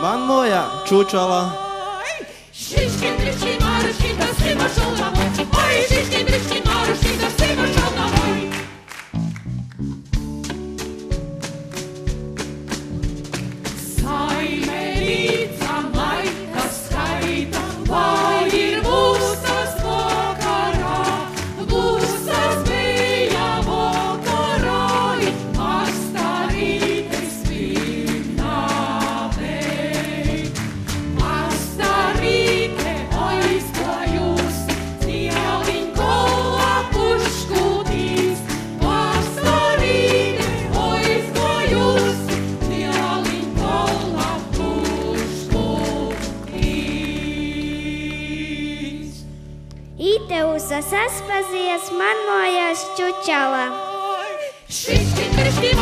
Man moja čučala. Šiškin, driškin, maruškin, da svima šal na moj. Oj, šiškin, driškin, maruškin, da svima šal na moj. Saimelica, majka skaita, vai ir būsas vakarā, būsas bija vakarā, pastarītes vīnā. Saspazies man mājās čučala. Šiškin, driškin,